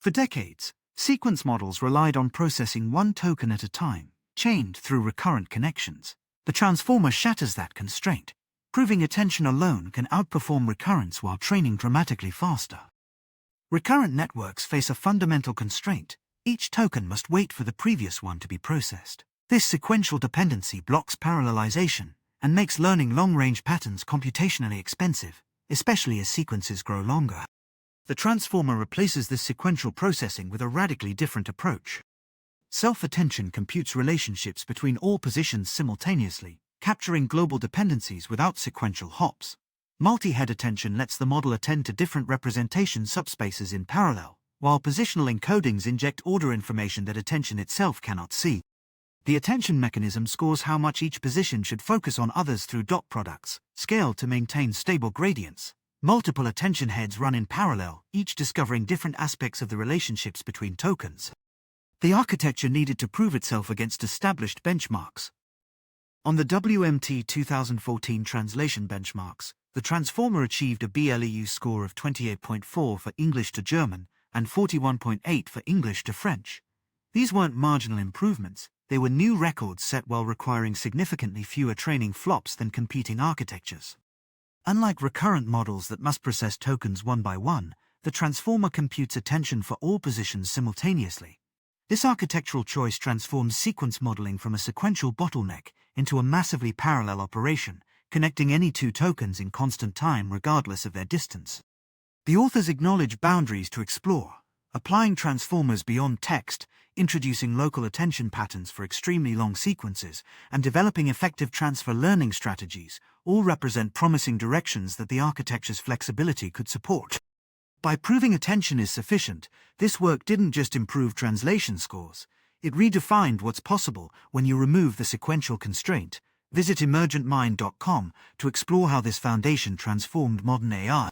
For decades, sequence models relied on processing one token at a time, chained through recurrent connections. The transformer shatters that constraint, proving attention alone can outperform recurrence while training dramatically faster. Recurrent networks face a fundamental constraint. Each token must wait for the previous one to be processed. This sequential dependency blocks parallelization and makes learning long-range patterns computationally expensive, especially as sequences grow longer. The transformer replaces this sequential processing with a radically different approach. Self-attention computes relationships between all positions simultaneously, capturing global dependencies without sequential hops. Multi-head attention lets the model attend to different representation subspaces in parallel, while positional encodings inject order information that attention itself cannot see. The attention mechanism scores how much each position should focus on others through dot products, scaled to maintain stable gradients. Multiple attention heads run in parallel, each discovering different aspects of the relationships between tokens. The architecture needed to prove itself against established benchmarks. On the WMT 2014 translation benchmarks, the transformer achieved a BLEU score of 28.4 for English to German and 41.8 for English to French. These weren't marginal improvements, they were new records set while requiring significantly fewer training flops than competing architectures. Unlike recurrent models that must process tokens one by one, the transformer computes attention for all positions simultaneously. This architectural choice transforms sequence modeling from a sequential bottleneck into a massively parallel operation, connecting any two tokens in constant time regardless of their distance. The authors acknowledge boundaries to explore, applying transformers beyond text, introducing local attention patterns for extremely long sequences, and developing effective transfer learning strategies, all represent promising directions that the architecture's flexibility could support. By proving attention is sufficient, this work didn't just improve translation scores, it redefined what's possible when you remove the sequential constraint. Visit emergentmind.com to explore how this foundation transformed modern AI.